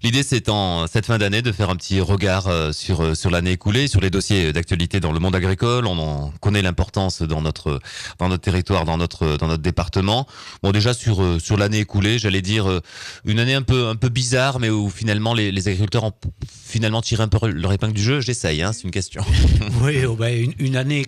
L'idée, c'est en cette fin d'année de faire un petit regard sur l'année écoulée, sur les dossiers d'actualité dans le monde agricole. On en connaît l'importance dans notre territoire, dans notre département. Bon, déjà sur l'année écoulée, j'allais dire une année un peu bizarre, mais où finalement les agriculteurs ont finalement tiré un peu leur épingle du jeu. J'essaye, c'est une question. Oui, une année.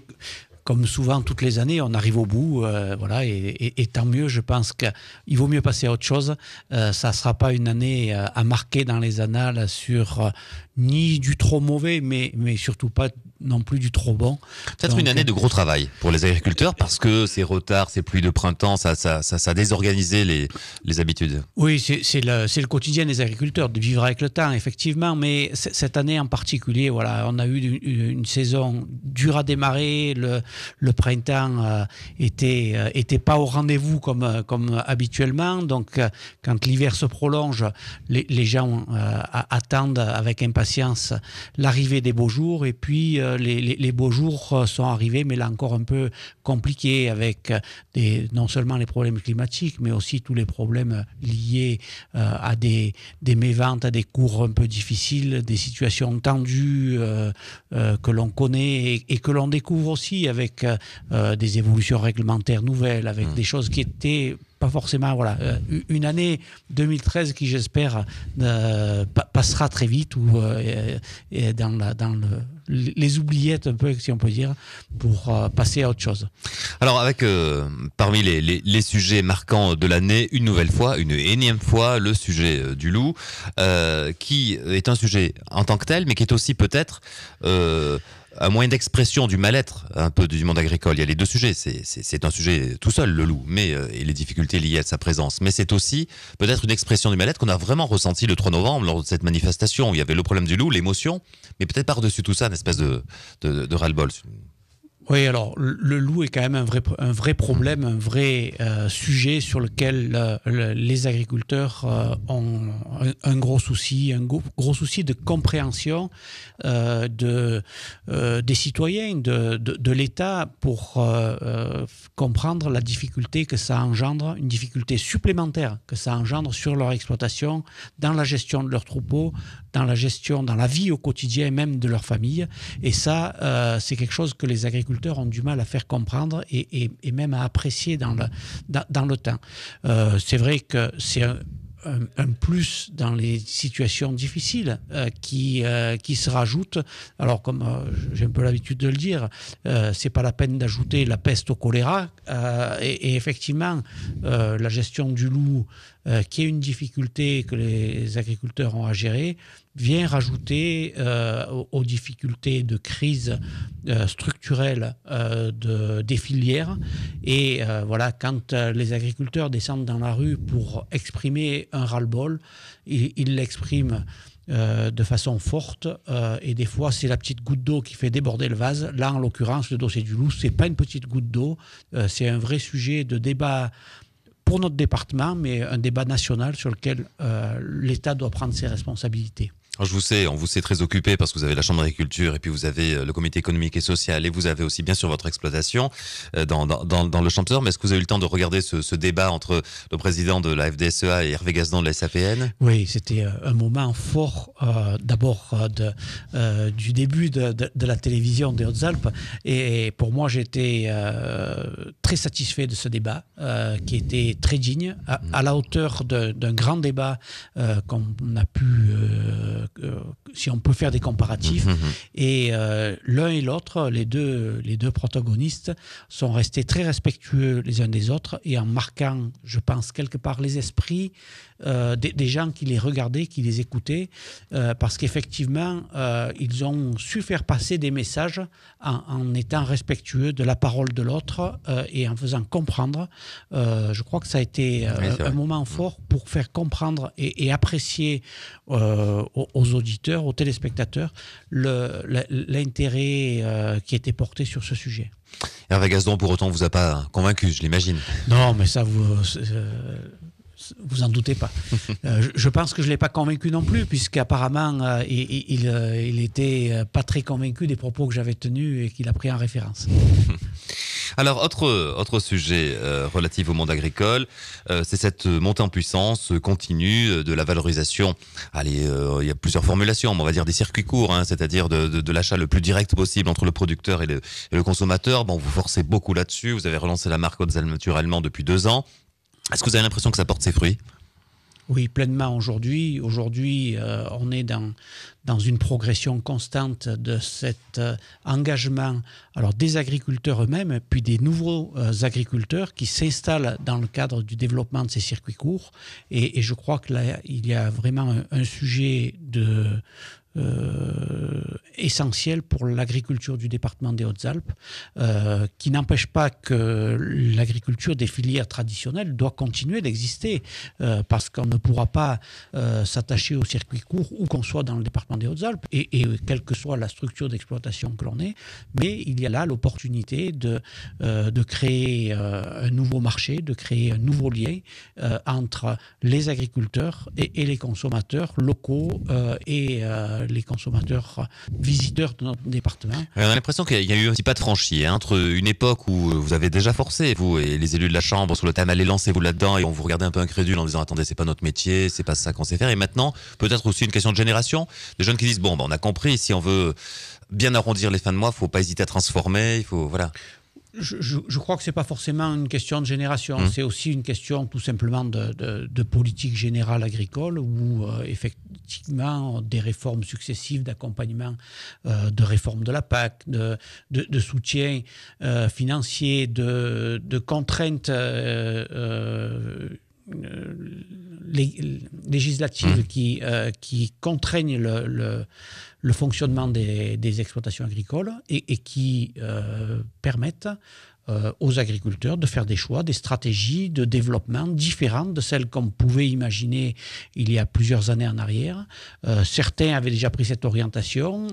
Comme souvent, toutes les années, on arrive au bout, voilà, et tant mieux. Je pense qu'il vaut mieux passer à autre chose. Ça ne sera pas une année à marquer dans les annales sur ni du trop mauvais, mais surtout pas non plus du trop bon. Peut-être une année de gros travail pour les agriculteurs parce que ces retards, ces pluies de printemps, ça a désorganisé les habitudes. Oui, c'est le quotidien des agriculteurs, de vivre avec le temps, effectivement. Mais cette année en particulier, voilà, on a eu une saison dure à démarrer. Le printemps était pas au rendez-vous comme habituellement. Donc, quand l'hiver se prolonge, les gens attendent avec impatience l'arrivée des beaux jours. Et puis, les beaux jours sont arrivés, mais là encore un peu compliqués avec non seulement les problèmes climatiques, mais aussi tous les problèmes liés à des méventes, à des cours un peu difficiles, des situations tendues que l'on connaît et que l'on découvre aussi avec des évolutions réglementaires nouvelles, avec des choses qui étaient pas forcément, voilà, une année 2013 qui, j'espère, passera très vite ou dans les oubliettes, un peu, si on peut dire, pour passer à autre chose. Alors, avec parmi les sujets marquants de l'année, une nouvelle fois, une énième fois, le sujet du loup, qui est un sujet en tant que tel, mais qui est aussi peut-être un moyen d'expression du mal-être un peu du monde agricole. Il y a les deux sujets. C'est un sujet tout seul, le loup, et les difficultés liées à sa présence. Mais c'est aussi peut-être une expression du mal-être qu'on a vraiment ressenti le 3 novembre lors de cette manifestation où il y avait le problème du loup, l'émotion, mais peut-être par-dessus tout ça, une espèce de ras-le-bol. Oui, alors le loup est quand même un vrai problème, un vrai sujet sur lequel les agriculteurs ont un gros souci, gros souci de compréhension des citoyens, de l'État pour comprendre la difficulté que ça engendre, une difficulté supplémentaire que ça engendre sur leur exploitation, dans la gestion de leurs troupeaux, dans la vie au quotidien même de leur famille. Et ça, c'est quelque chose que les agriculteurs ont du mal à faire comprendre et même à apprécier dans le temps. C'est vrai que c'est un plus dans les situations difficiles qui se rajoute. Alors, comme j'ai un peu l'habitude de le dire, c'est pas la peine d'ajouter la peste au choléra. Et effectivement, la gestion du loup, qui est une difficulté que les agriculteurs ont à gérer, vient rajouter aux difficultés de crise structurelle des filières. Et voilà, quand les agriculteurs descendent dans la rue pour exprimer un ras-le-bol, ils l'expriment de façon forte et des fois c'est la petite goutte d'eau qui fait déborder le vase. Là, en l'occurrence, le dossier du loup, c'est pas une petite goutte d'eau, c'est un vrai sujet de débat pour notre département, mais un débat national sur lequel l'État doit prendre ses responsabilités. Alors on vous sait très occupé parce que vous avez la Chambre d'agriculture et puis vous avez le comité économique et social et vous avez aussi bien sûr votre exploitation dans le Champsaur. Mais est-ce que vous avez eu le temps de regarder ce débat entre le président de la FDSEA et Hervé Gazdan de la SAPN ? Oui, c'était un moment fort d'abord du début de la télévision des Hautes-Alpes et pour moi j'étais très satisfait de ce débat qui était très digne, à la hauteur d'un grand débat qu'on a pu si on peut faire des comparatifs. Et l'un et l'autre, les deux protagonistes, sont restés très respectueux les uns des autres et en marquant, je pense, quelque part les esprits des gens qui les regardaient, qui les écoutaient, parce qu'effectivement, ils ont su faire passer des messages en étant respectueux de la parole de l'autre et en faisant comprendre. Je crois que ça a été un moment fort pour faire comprendre et apprécier aux auditeurs, aux téléspectateurs, l'intérêt qui était porté sur ce sujet. Hervé Gazdan, pour autant, vous a pas convaincu, je l'imagine. Non, mais ça, vous en doutez pas. Je pense que je ne l'ai pas convaincu non plus, puisqu'apparemment, il était pas très convaincu des propos que j'avais tenus et qu'il a pris en référence. Alors, autre sujet relatif au monde agricole, c'est cette montée en puissance continue de la valorisation. Allez, il y a plusieurs formulations, mais on va dire des circuits courts, hein, c'est-à-dire de l'achat le plus direct possible entre le producteur et le consommateur. Bon, vous forcez beaucoup là-dessus. Vous avez relancé la marque Hautes-Alpes naturellement depuis 2 ans. Est-ce que vous avez l'impression que ça porte ses fruits? Oui, pleinement aujourd'hui. Aujourd'hui, on est dans une progression constante de cet engagement des agriculteurs eux-mêmes, puis des nouveaux agriculteurs qui s'installent dans le cadre du développement de ces circuits courts. Et je crois que là, il y a vraiment un sujet essentiel pour l'agriculture du département des Hautes-Alpes, qui n'empêche pas que l'agriculture des filières traditionnelles doit continuer d'exister, parce qu'on ne pourra pas s'attacher au circuit court où qu'on soit dans le département des Hautes-Alpes, et quelle que soit la structure d'exploitation que l'on ait, mais il y a là l'opportunité de créer un nouveau marché, de créer un nouveau lien entre les agriculteurs et les consommateurs locaux et les consommateurs visiteurs de notre département. On a l'impression qu'il y a eu un petit pas de franchi entre une époque où vous avez déjà forcé, vous et les élus de la Chambre, sur le thème allez lancez-vous là-dedans, et on vous regardait un peu incrédule en disant attendez, c'est pas notre métier, c'est pas ça qu'on sait faire. Et maintenant, peut-être aussi une question de génération, des jeunes qui disent bon, on a compris, si on veut bien arrondir les fins de mois, faut pas hésiter à transformer, il faut voilà. Je crois que ce n'est pas forcément une question de génération, c'est aussi une question tout simplement de politique générale agricole où effectivement des réformes successives d'accompagnement, de réforme de la PAC, de soutien financier, de contraintes législatives qui contraignent le fonctionnement des exploitations agricoles et qui permettent aux agriculteurs de faire des choix, des stratégies de développement différentes de celles qu'on pouvait imaginer il y a plusieurs années en arrière. Certains avaient déjà pris cette orientation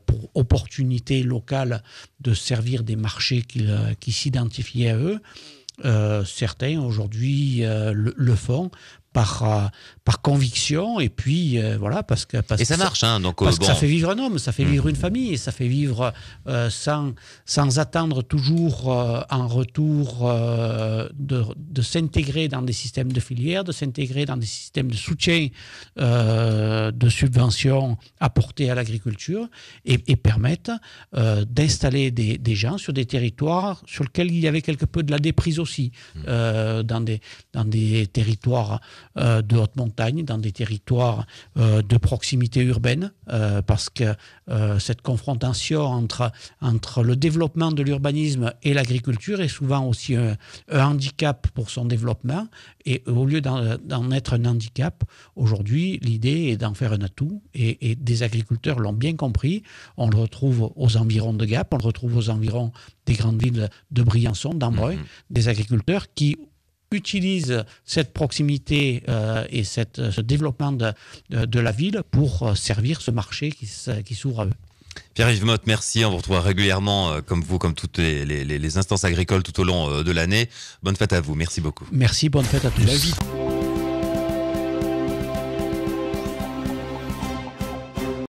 pour opportunité locale de servir des marchés qui s'identifiaient à eux. Certains aujourd'hui le font par conviction et puis voilà parce que ça marche donc parce que ça fait vivre un homme, ça fait vivre une famille et ça fait vivre sans attendre toujours en retour de s'intégrer dans des systèmes de filières, de s'intégrer dans des systèmes de soutien de subventions apportées à l'agriculture et permettent d'installer des gens sur des territoires sur lesquels il y avait quelque peu de la déprise aussi, dans des territoires de haute montagne, dans des territoires de proximité urbaine, parce que cette confrontation entre le développement de l'urbanisme et l'agriculture est souvent aussi un handicap pour son développement. Et au lieu d'en être un handicap, aujourd'hui, l'idée est d'en faire un atout. Et des agriculteurs l'ont bien compris. On le retrouve aux environs de Gap, on le retrouve aux environs des grandes villes de Briançon, d'Ambreuil, des agriculteurs qui utilisent cette proximité et ce développement de la ville pour servir ce marché qui s'ouvre à eux. Pierre-Yves Motte, merci. On vous retrouvera régulièrement, comme vous, comme toutes les instances agricoles tout au long de l'année. Bonne fête à vous. Merci beaucoup. Merci, bonne fête à tous.